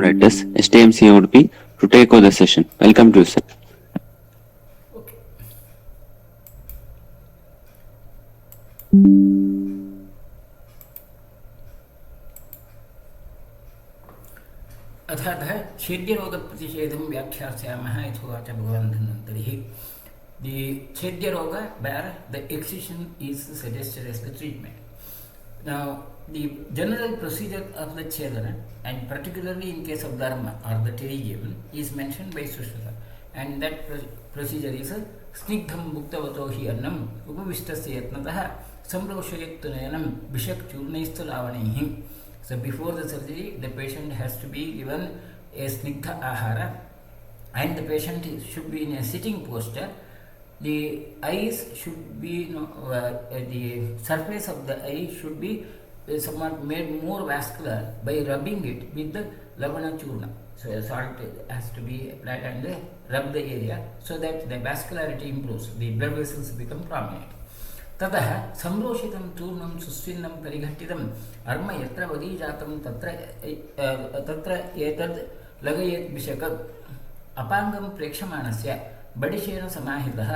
apparatus, STMC Udupi, to take over the session. Welcome to you, sir. Okay. अथातः छेद्यरोगप्रतिषेधं व्याख्यास्यामः यथोवाच भगवान् धन्वन्तरिः. The Chedyaroga, where the excision is suggested as the treatment. Now, the general procedure of the Chedana, and particularly in case of Dharma or the pterygium, is mentioned by Sushruta. And that procedure is Snigdham Bhuktavato hi annam upavishtasya yatnatah samroshayat nayanam bishak churnaistalavanihi. So before the surgery, the patient has to be given a snigdha ahara, and the patient should be in a sitting posture. The eyes should be, the surface of the eye should be somewhat made more vascular by rubbing it with the lavana churna. So salt has to be applied and rub the area so that the vascularity improves, the blood vessels become prominent. ततः संरोषितं चूर्णं सुस्विन्नं परिघट्टितम् arm यत्र वदीजातं तत्र एतद् लगयेत् विशक अपाङ्गं प्रेक्षमाणस्य बडिशेन समाहितः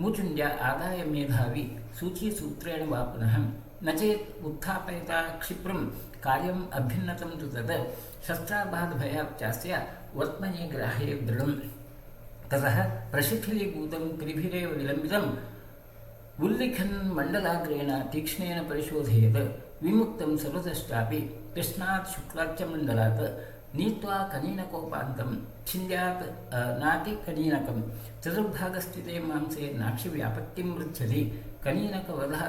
मुचुण्ड्या आदाय मेधावी सूचीसूत्रेण वा पुनः न चेत् उत्थापयता क्षिप्रं कार्यम् अभ्युन्नतं तु तत् शस्त्राबाधभयाच्चास्य वर्त्मने ग्राह्ये दृढम्. ततः प्रशिथिलीभूतं त्रिभिरेव विलम्बितम् उल्लिखन् मण्डलाग्रेण तीक्ष्णेन परिशोधयेत् विमुक्तं सर्वतश्चापि कृष्णात् शुक्लाच्च मण्डलात् नीत्वा कनीनकोपान्तं छिन्द्यात् नातिकनीनकं चतुर्भागस्थिते मांसे नाक्षिव्यापत्तिं मृच्छति कनीनकवधः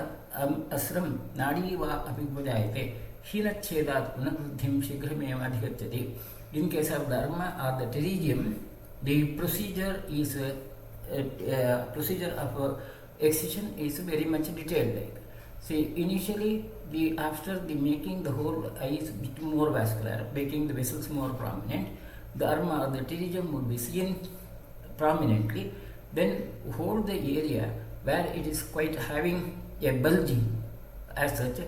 अस्रं नाडी वा अपि उपजायते हीनच्छेदात् पुनर्वृद्धिं शीघ्रमेव अधिगच्छति. In case of dharma or the pterygium, the procedure is procedure of excision is very much detailed. See, initially, after the making the whole eyes bit more vascular, making the vessels more prominent, the arma or the pterygium would be seen prominently. Then hold the area where it is quite having a bulging as such,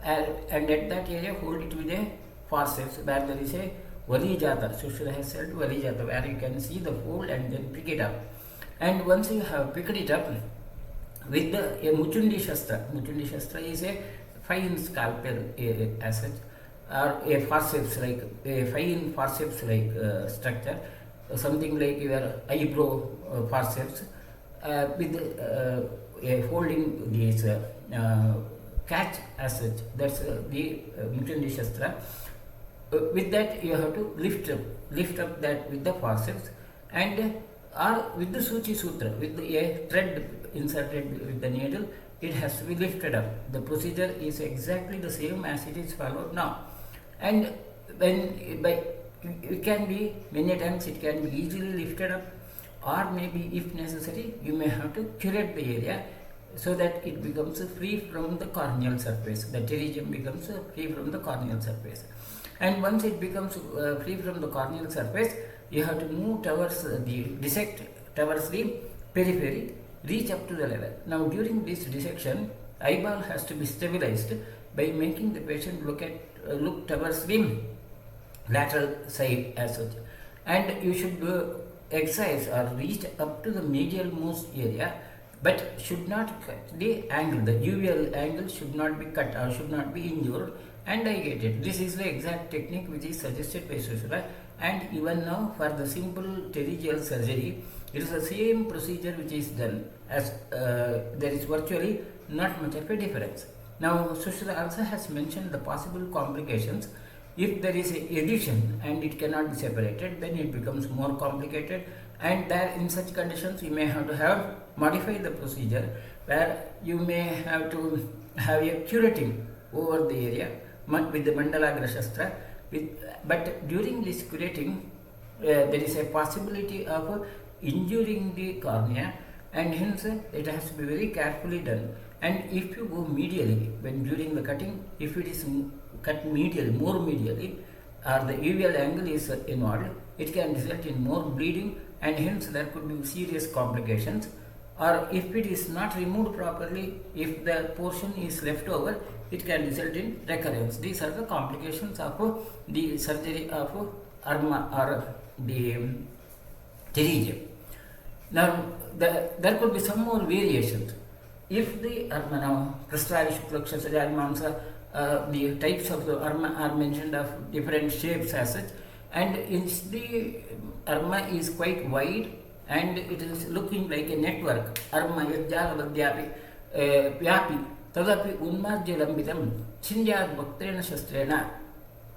and at that area hold it with a forceps where there is a valijata. Sushruta has said valijata, where you can see the fold and then pick it up. And once you have picked it up, with a Muchundi Shastra is a fine scalpel as such, or a forceps like a fine forceps like structure, something like your eyebrow forceps, with a holding this catch as such. That's the Muchundi Shastra. With that you have to lift up that with the forceps, and or with the Suchi Sutra, with a thread inserted with the needle, it has to be lifted up. The procedure is exactly the same as it is followed now. And when it can be, many times it can be easily lifted up, or maybe if necessary, you may have to curate the area so that it becomes free from the corneal surface. The pterygium becomes free from the corneal surface. And once it becomes free from the corneal surface, you have to move towards dissect towards the periphery, reach up to the level. Now during this dissection, eyeball has to be stabilized by making the patient look towards the lateral side as such. And you should exercise or reach up to the medial most area, but should not cut the angle. The uveal angle should not be cut or should not be injured and ligated. This is the exact technique which is suggested by Sushruta. And even now, for the simple pterygial surgery, it is the same procedure which is done, as there is virtually not much of a difference. Now, Sushruta also has mentioned the possible complications. If there is a addition and it cannot be separated, then it becomes more complicated, and there in such conditions you may have to modify the procedure, where you may have to have a curating over the area with the Mandalagra Shastra. But during this curating, there is a possibility of injuring the cornea, and hence it has to be very carefully done. And if you go medially, when during the cutting, if it is cut medially, more medially, or the uveal angle is involved, it can result in more bleeding, and hence there could be serious complications. Or if it is not removed properly, if the portion is left over, it can result in recurrence. These are the complications of the surgery of arma or the pterygium. Now, there could be some more variations. If the arma now, Prastari, Shukla, Kshatraya, Mamsa, the types of the arma are mentioned of different shapes as such, and the arma is quite wide and it is looking like a network. Arma yajjala vadyapi vyapi tadapi unmarja lambitam chinjad bhaktrena shastrena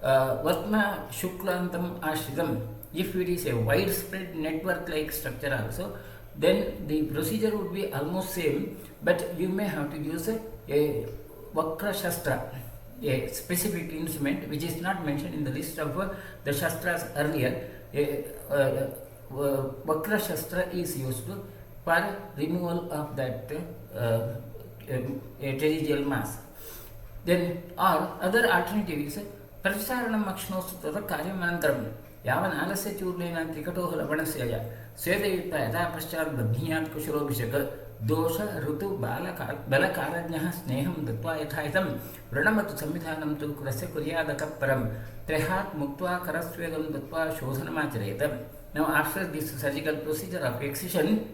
vatma shuklantam ashridam. If it is a widespread network like structure also, then the procedure would be almost same, but you may have to use a vakra shastra, a specific instrument which is not mentioned in the list of the shastras earlier. Vakra shastra is used for removal of that pterygial mass. Then, or other alternative is Pratisaranam Akshnostu Tada Karyamantaram Yavanalase Churnena Trikatoh Lavanasya Swedayutta Yada Paschad Badhiyat Kushurobhishaka Dosha Rutu Balakarajnaha Sneham Datva Yathaitam Vranamatu Samvidhanam Tu Krasya Kuryadakaparam Trehat Muktva Karasvedam Datva Shodhanamacharetam. Now, after this surgical procedure of excision,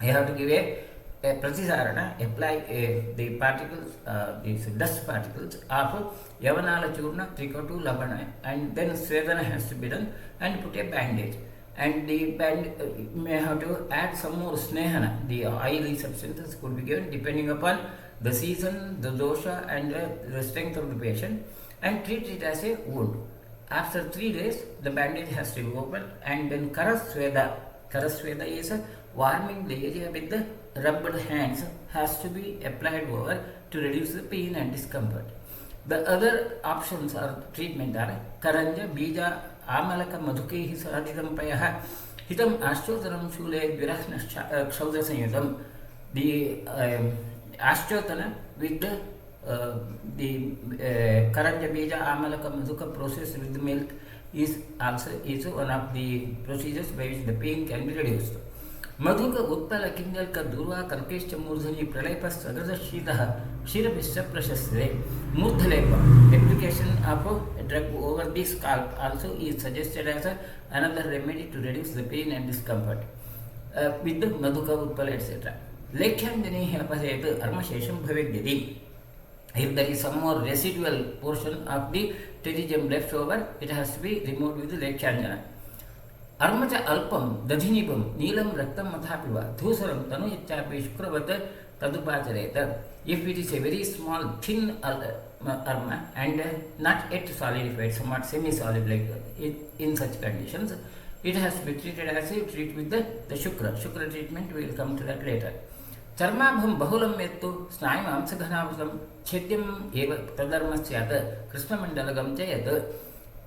you have to give a pratisarana, apply the particles, these dust particles of Yavanala Churna, Trikotu, Labana, and then Svedana has to be done and put a bandage. And the band may have to add some more snehana, the oily substances could be given depending upon the season, the dosha, and the strength of the patient, and treat it as a wound. After 3 days, the bandage has to be opened, and then Karasveda. Karasveda is warming the area with the rubbed hands has to be applied over to reduce the pain and discomfort. The other options or treatment are Karanja, Bija, Amalaka, Madhukehi, Saradidam Payaha, Hitam Ashtotanam Shule, Virahna Kshaudra Sanyutam. The Ashtotana with the Karanja, Bija, Amalaka, Madhuka process with the milk is also one of the procedures by which the pain can be reduced. Madhuka Utpala Kinjalka Durva Karkeshcha Murdhani Pralapas Sagrada Shitaha Shirabisha Prashasre Murdhalepa. Application of a drug over the scalp also is suggested as another remedy to reduce the pain and discomfort with the Madhuka Utpala etc. Lekhyandani Hapasayat Arma Shesham Bhavedyadi. If there is some more residual portion of the pterygium left over, it has to be removed with the Lekhyandana. Armacha alpam, dadhinibam, neelam raktam mathapiva, dhusaram tanu yachapi shukravata tadupachareta. If it is a very small, thin arma and not yet solidified, somewhat semi-solid like in such conditions, it has to be treated as a treat with the shukra. Shukra treatment, we will come to that later. Charmabham bahulam mettu snayam amsaghanavasam chedyam eva tadarmasyata krishnamandalagam chayat.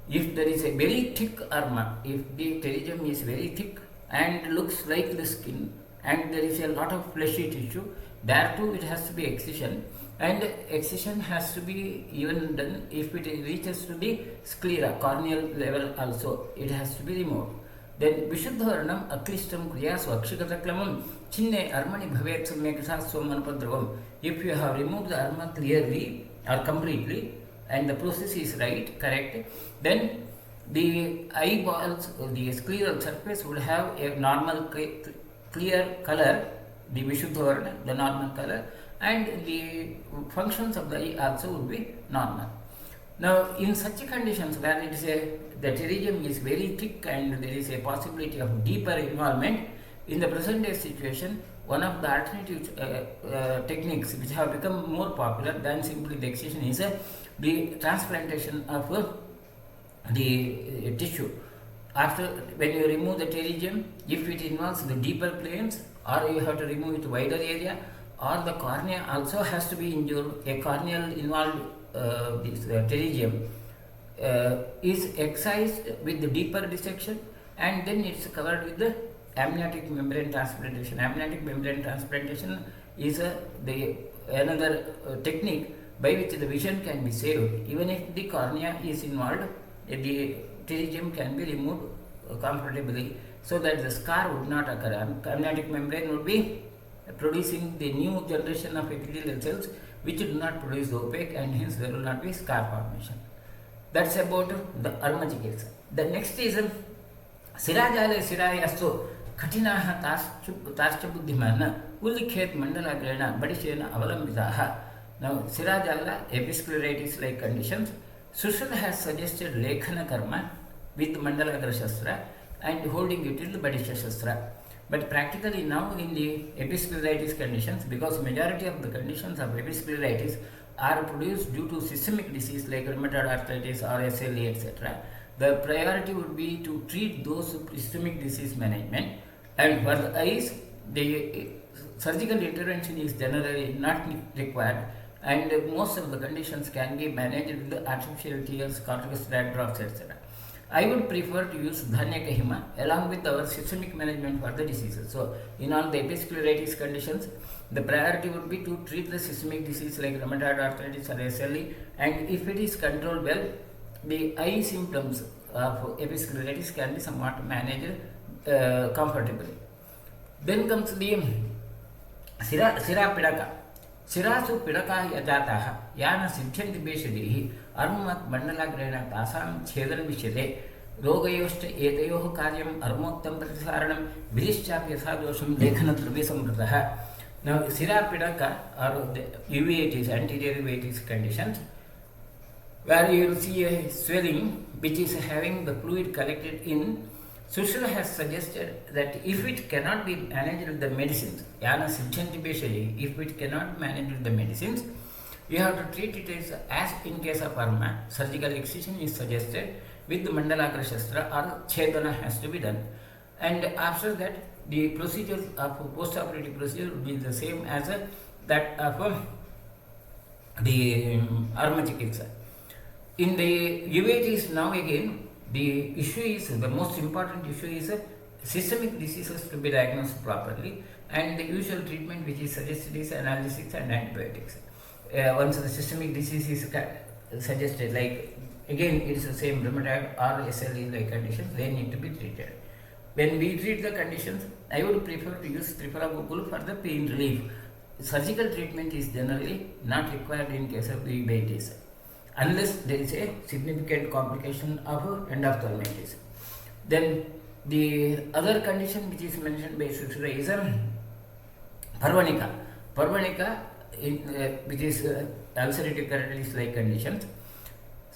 If there is a very thick arma, if the pterygium is very thick and looks like the skin and there is a lot of fleshy tissue, there too it has to be excision, and excision has to be even done if it reaches to the sclera, corneal level also, it has to be removed. Then Vishuddharanam Aklistam Kriyasu Akshikataklamam Chinne Armani Bhavet Samyakasa Somanapadravam. If you have removed the arma clearly or completely, and the process is right, correct, then the eyeballs or the scleral surface would have a normal clear color, the Vishuddha, the normal color, and the functions of the eye also would be normal. Now, in such conditions where it is the pterygium is very thick and there is a possibility of deeper involvement, in the present day situation, one of the alternative techniques which have become more popular than simply the excision is the transplantation of the tissue. After, when you remove the pterygium, if it involves the deeper planes, or you have to remove it wider area, or the cornea also has to be injured, a corneal involved this pterygium is excised with the deeper dissection, and then it's covered with the amniotic membrane transplantation. Amniotic membrane transplantation is another technique by which the vision can be saved. Even if the cornea is involved, the pterygium can be removed comfortably so that the scar would not occur. Amniotic membrane would be producing the new generation of epithelial cells which do not produce opaque, and hence there will not be scar formation. That's about the arma chikitsa. The next is Sirajale Sirayastu Katinaha Tascha Buddhimana Ulikhet Mandala Grena Badishena Avalambizaha. Now Sirajala episcleritis like conditions. Sushruta has suggested Lekhana Karma with Mandalagra Shastra and holding it in the Badisha Shastra. But practically now in the episcleritis conditions, because majority of the conditions of episcleritis are produced due to systemic disease like rheumatoid arthritis or SLE, etc., the priority would be to treat those systemic disease management, and for the eyes, the surgical intervention is generally not required, and most of the conditions can be managed with the artificial tears, corticosteroid drops, etc. I would prefer to use Dhanya Kahima along with our systemic management for the diseases. So, in all the episcleritis conditions, the priority would be to treat the systemic disease like rheumatoid arthritis or SLE, and if it is controlled well, the eye symptoms of episcleritis can be somewhat managed comfortably. Then comes the Sira Pidaka. Sirasu Pidaka Yajataha, Yana Sinchendi Beshadihi, Armat Mandalagrena Tasam, Chedan Vishade, Rogayost Etayo Karyam, Armoktam Pratisaranam, Vilishchap Yasadosham, Lekhana Trubisam Prataha. Now, Sira Pidaka are the uveitis, anterior uveitis conditions, where you will see a swelling which is having the fluid collected in. Sushruta has suggested that if it cannot be managed with the medicines, Yana Siddhantibeshali, if it cannot manage with the medicines, you have to treat it as in case of Arma, surgical excision is suggested with the Mandalagra Shastra or Chedana has to be done. And after that, the procedure of post-operative procedure will be the same as that of the Arma Chikitsa. In the uveitis now again, the issue is, the most important issue is systemic diseases to be diagnosed properly, and the usual treatment which is suggested is analgesics and antibiotics. Once the systemic disease is suggested, like again it is the same rheumatoid or SLE like conditions, they need to be treated. When we treat the conditions, I would prefer to use Triphalagokul for the pain relief. Surgical treatment is generally not required in case of the uveitis, unless there is a significant complication of endophthalmitis. Then the other condition which is mentioned by Sushruta is Parvanika. Parvanika, which is ulcerative keratitis like conditions.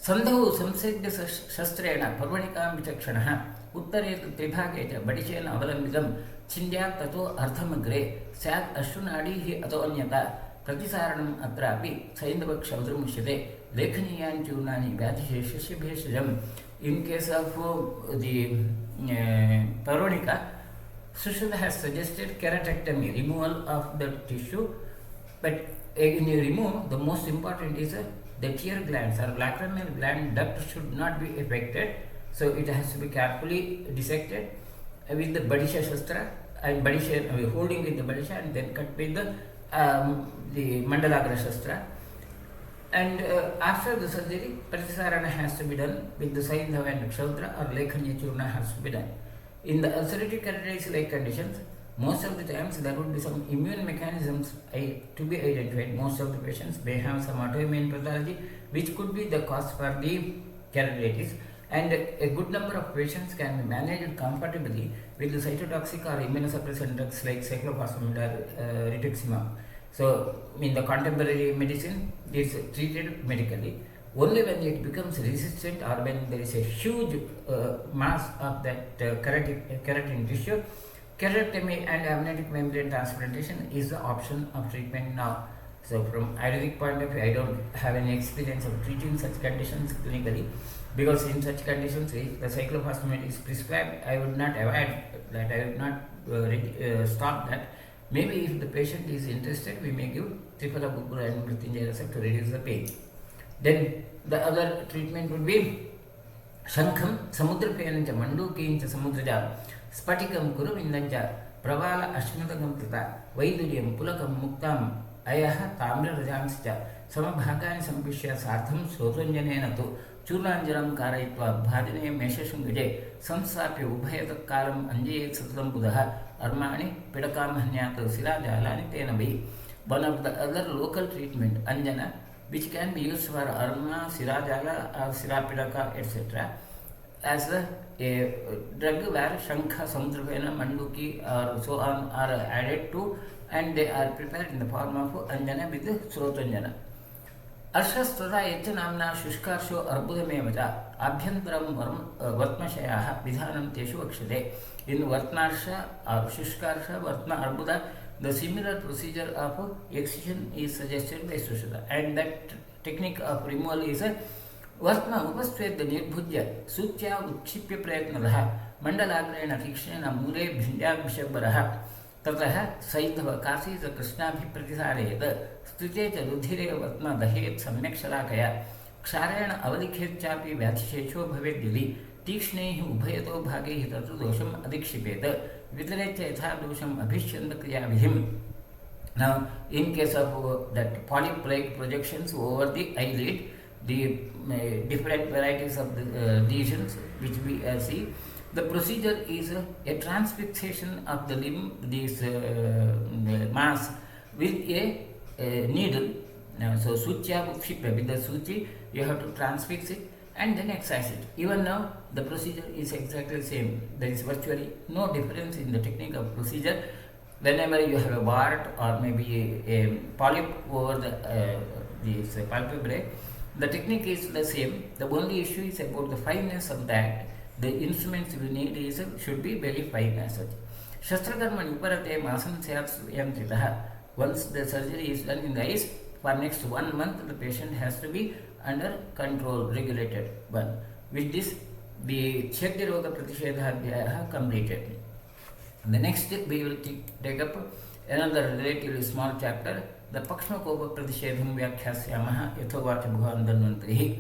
Sandhu samsedya shastrena Parvanika vichakshana uttare tribhage cha badishena avalambitam chindya tato arthamagre sat ashunadi hi atonyata pratisaranam atrapi saindava kshaudramushyate Lekhaniyan Churnani Vyadishesha Bheshajam. In case of the Parvanika, Sushruta has suggested keratectomy, removal of the tissue, but when you remove, the most important is the tear glands or lacrimal gland duct should not be affected, so it has to be carefully dissected with the Badisha Shastra and Badisha, holding with the Badisha and then cut with the Mandalagra Shastra. And after the surgery, Pratisarana has to be done with the Saindhava and Kshaudra or Lekhanya Churna has to be done. In the ulcerative keratitis like conditions, most of the times there would be some immune mechanisms to be identified. Most of the patients may have some autoimmune pathology which could be the cause for the keratitis, and a good number of patients can be managed comfortably with the cytotoxic or immunosuppressant drugs like cyclophosphamide or rituximab. So, in the contemporary medicine, it is treated medically. Only when it becomes resistant or when there is a huge mass of that keratin tissue, keratectomy and amniotic membrane transplantation is the option of treatment now. So, from Ayurvedic point of view, I don't have any experience of treating such conditions clinically, because in such conditions, if the cyclophosphamide is prescribed, I would not avoid that, I would not stop that. Maybe if the patient is interested, we may give Triphalagokul and Mrityunjaya Rasa to reduce the pain. Then the other treatment would be Shankham, Samudrapayanancha, Mandukincha Samudraja, Spatikam Kuruvindancha, Pravala Ashmadagam Tata, Vaiduryam, Pulakam Muktam, Ayaha, Tamra Rajanscha, Samabhagani Sampishya Sartham, Sotanjanena to Churnanjaram Karaitva, Bhadine Meshasham Vijay, Samsapya Ubhayata Kalam, Anjay Satam Buddha, Armani, Pedakam Hanyata, Sila Jalani Tenabi. One of the other local treatment, Anjana, which can be used for Arma, Sirajala or Sirapidaka, etc. as a drug where shankha, samudravena, manduki or so on are added to, and they are prepared in the form of anjana with srotanjana. अर्षस्तदा यच्च नाम्ना शुष्कार्षो अर्बुदमेव च आभ्यन्तरं वर्त्मशयाः विधानं तेषु वक्ष्यते. In Vartnarsha or Shushkarsha, Vartma Arbuda, the similar procedure of excision is suggested by Sushruta, and that technique of removal is Vartma upastved nirbhujya sutya utक्षिप्य प्रयत्नतः मण्डलाग्रेण तीक्ष्णेन मूले भिण्डाभिषबरः ततः सैन्धव काशी च कृष्णाभिप्रतिसारयेत् स्तुते च रुधिरे वर्त्म दहेत् सम्यक् शलाकया क्षारेण अवलिखेच्चापि व्याधिशेषो भवेद्यदि तीक्ष्णैः उभयतो भागैः तत्र दोषम् अधिक्षिपेत् वितरेच्च यथा दोषम् अभिष्यन्त क्रियाविधिम्. Now, in case of that polyp-like projections over the eyelid, the different varieties of the lesions which we see, the procedure is a transfixation of the limb, this mass, with a needle. So, suchya ukshipya, with the suchi, you have to transfix it and then excise it. Even now, the procedure is exactly the same. There is virtually no difference in the technique of procedure. Whenever you have a wart or maybe a polyp over this palpebrae, the technique is the same. The only issue is about the fineness of that. The instruments you need should be very fine as such. Shastrakarma niparate masam syat yantritah. Once the surgery is done in the eyes, for next 1 month the patient has to be under control, regulated one. With this, the Chedyaroga Pratishedhadhyaya completed. The next we will take up another relatively small chapter, the pakshmakop pratishedham vyakhyasyaamaha yathovacha bhagavan dhanvantrihi.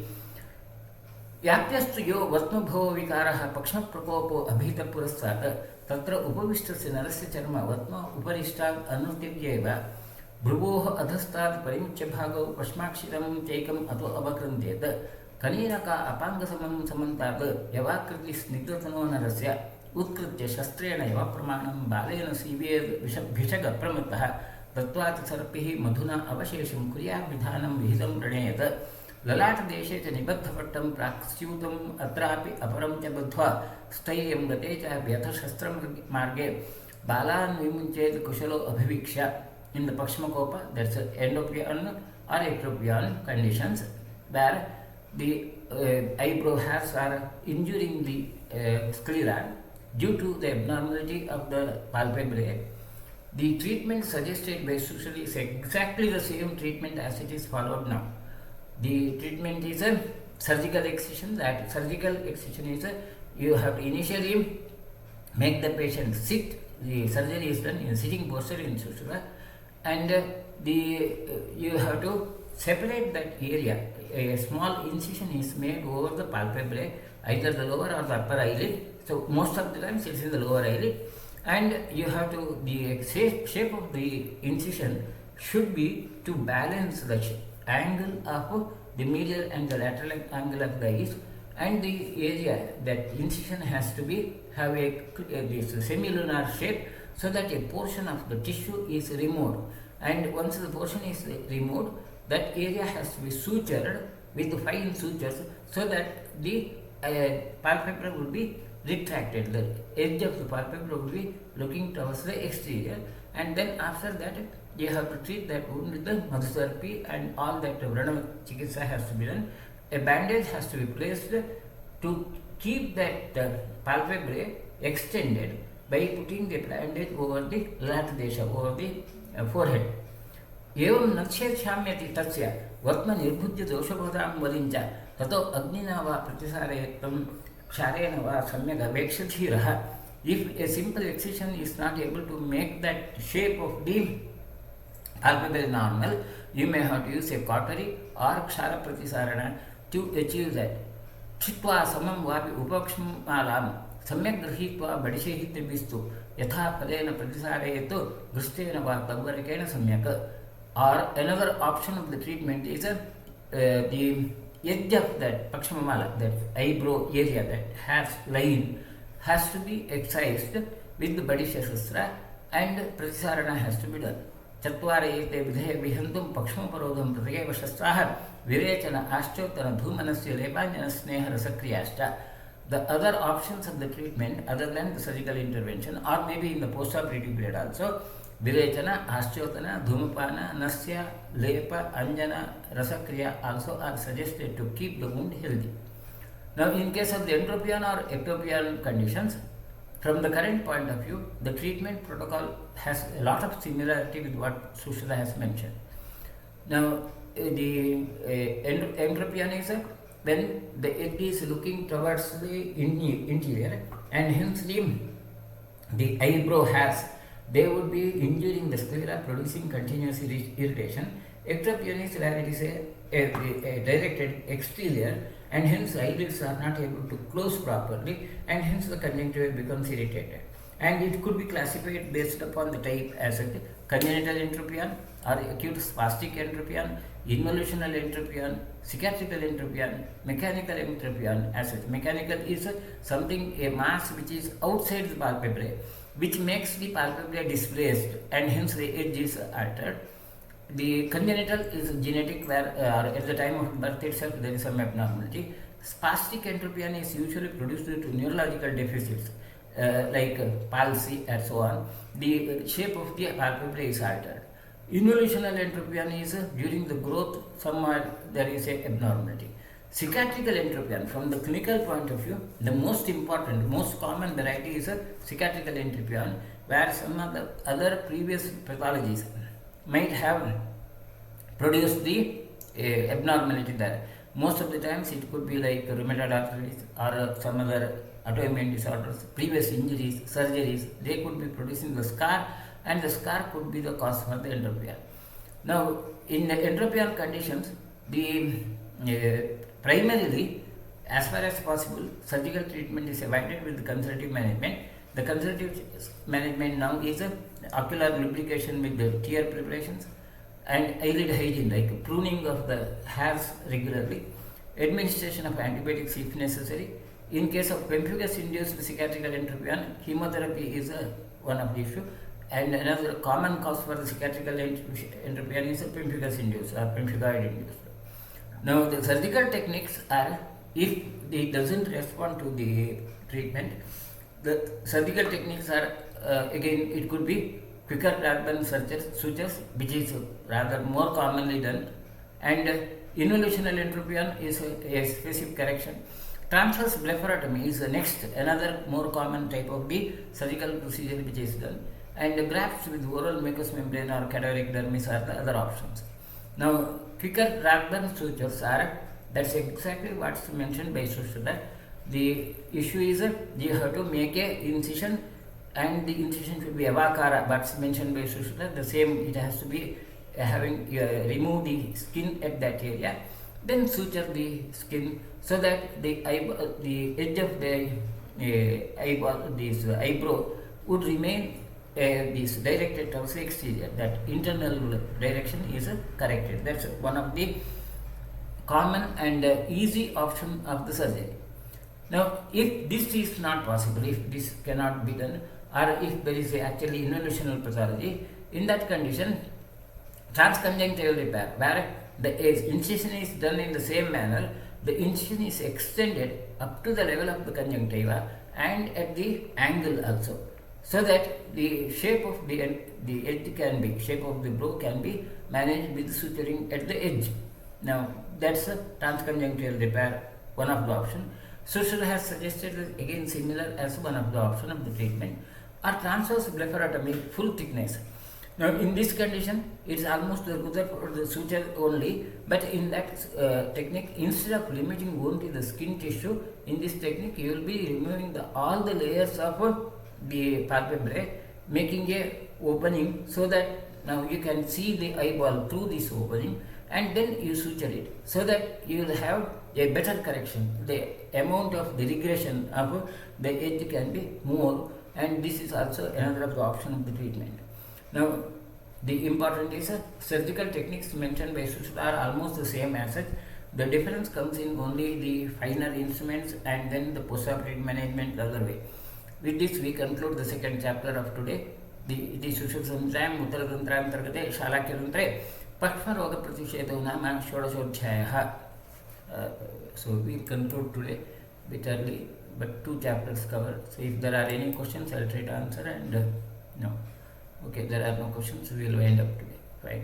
व्याप्यस्तु यो वर्त्मभो विकारः पक्ष्मप्रकोपो अभीतपुरस्तात् तत्र उपविष्टस्य नरस्य चर्म वर्त्म उपरिष्टात् अनुर्दिव्येव भ्रुवोः अधस्तात् परिमुच्य भागौ पश्माक्षितं चैकम् अतो अवकृन्तेत् कनीनका अपाङ्गसमं समन्तात् यवाकृति स्निग्धतनो नरस्य उत्कृत्य शस्त्रेण यवप्रमाणं बालेन सीवेद् भिषगप्रमत्तः दत्त्वात् सर्पिः मधुना अवशेषं क्रियाविधानं विहितं प्रणेयत् ललाटदेशे च निबद्धपट्टं प्राक्स्यूतम् अत्रापि अपरं च बद्ध्वा स्थैर्यं गते च व्यथशस्त्रमार्गे बालान् विमुञ्चेत् कुशलो अभिवीक्ष्य. In the pakshmakopa, that's endopian or ectropion conditions where the eyebrow hairs are injuring the sclera due to the abnormality of the palpebrae. The treatment suggested by Sushruta is exactly the same treatment as it is followed now. The treatment is a surgical excision. That surgical excision is you have to initially make the patient sit. The surgery is done in sitting posture in Sushruta, and you have to separate that area. A small incision is made over the palpebrae, either the lower or the upper eyelid. So most of the times it's in the lower eyelid, and you have to, the shape of the incision should be to balance the angle of the medial and the lateral angle of the eyes, and the area that incision has to be have this semilunar shape, so that a portion of the tissue is removed, and once the portion is removed, that area has to be sutured with the fine sutures, so that the palpebra will be retracted. The edge of the palpebra will be looking towards the exterior, and then after that you have to treat that wound with the madhusarpi, and all that vrana chikitsa has to be done. A bandage has to be placed to keep that palpebrae extended by putting the bandage over the latadesha, over the forehead. एवं नक्षेक्षाम्यति तस्य वर्त्म निर्भुज्य दोषबोधां वलिञ्च ततो अग्निना वा प्रतिसारयत्तं क्षारेण वा सम्यक् अवेक्षधीरः. If a simple excision is not able to make that shape of the palpebral normal, you may have to use a cautery or kshara pratisarana to achieve that. Chitva samam vapi upakshmalam सम्यक् गृहीत्वा बडिशेहित्यभिस्तु यथा फलेन प्रतिसारयेत् घृष्टेन वा तद्वरकेण सम्यक्. Or another option of the treatment is the edge of that pakshmamala, that eyebrow area, that has line, has to be excised with the badisha shastra, and pratisarana has to be done. चत्वारयेते विधेय विहन्तुं पक्ष्मपरोधं प्रत्येव शस्त्राः विरेचन आश्चोत्तर धूमनस्य लेपाञ्जन स्नेह रसक्रियाश्च. the other options of the treatment other than the surgical intervention or maybe in the post-operative period also, Virechana, Aschotana, Dhumapana, Nasya, Lepa, Anjana, Rasakriya also are suggested to keep the wound healthy. Now, in case of the entropion or ectopion conditions, from the current point of view, the treatment protocol has a lot of similarity with what Sushila has mentioned. Now, the entropion is when the egg is looking towards the interior and hence the eyebrow hairs, they would be injuring the sclera, producing continuous irritation. Ectopion is where it is a directed exterior and hence eyelids are not able to close properly and hence the conjunctiva becomes irritated. And it could be classified based upon the type as a congenital entropion or acute spastic entropion, involutional entropion, cicatricial entropion, mechanical entropion as such. Mechanical is something, a mass which is outside the palpebrae, which makes the palpebrae displaced and hence the edge is altered. The congenital is genetic where at the time of birth itself there is some abnormality. Spastic entropion is usually produced due to neurological deficits like palsy and so on. The shape of the palpebrae is altered. Involutional entropion is during the growth somewhere there is a abnormality. Cicatricial entropion, from the clinical point of view, the most important, most common variety is a cicatricial entropion, where some of the other previous pathologies might have produced the abnormality there. Most of the times it could be like rheumatoid arthritis or some other autoimmune disorders, previous injuries, surgeries, they could be producing the scar and the scar could be the cause for the entropion. Now, in the entropion conditions, the primarily, as far as possible, surgical treatment is avoided with the conservative management. The conservative management now is ocular lubrication with the tear preparations and eyelid hygiene, like pruning of the hairs regularly, administration of antibiotics if necessary. In case of pemphigus-induced cicatricial entropion, chemotherapy is one of the issue. And another common cause for the cicatricial entropion is pemphigus-induced or pemphigoid-induced. Now, the surgical techniques are, if it doesn't respond to the treatment, the surgical techniques are, again, it could be quicker Radburn sutures, which is rather more commonly done, and involutional entropion is a specific correction. Transverse blepharotomy is the next, another more common type of the surgical procedure which is done, and grafts with oral mucous membrane or cadaveric dermis are the other options. Now, quicker Radburn sutures are, that's exactly what's mentioned by Sushruta. The issue is you have to make a incision and the incision should be avakara, what's mentioned by Sushruta. The same, it has to be having remove the skin at that area, then suture the skin so that the edge of the eyebrow would remain this directed towards the exterior. That internal direction is corrected. That's one of the common and easy option of the surgery. Now, if this is not possible, if this cannot be done, or if there is actually involutional pathology, in that condition, transconjunctival repair, where the incision is done in the same manner, the incision is extended up to the level of the conjunctiva and at the angle also, so that the shape of the edge can be, shape of the brow can be managed with suturing at the edge. Now, that's a transconjunctival repair, one of the options. Sushruta has suggested again similar as one of the option of the treatment, or transverse blepharotomy, full thickness. Now, in this condition, it is almost good for the suture only, but in that technique, instead of limiting only the skin tissue, in this technique, you will be removing all the layers of the palpebrae, making a opening so that now you can see the eyeball through this opening, and then you suture it so that you will have a better correction. The amount of the regression of the edge can be more, and this is also another of the option of the treatment. Now, the important is surgical techniques mentioned by Sushruta are almost the same as such. The difference comes in only the finer instruments and then the post-operative management the other way. With this, we conclude the second chapter of today. The Sushruta Uttaratantranthargate Shalakyantre Pakshmaroga Pratishedo Nama Shodashodhyayah. So we conclude today bit early. but 2 chapters covered. So if there are any questions, I'll try to answer, and no. Okay, there are no questions, we will wind up today. Right.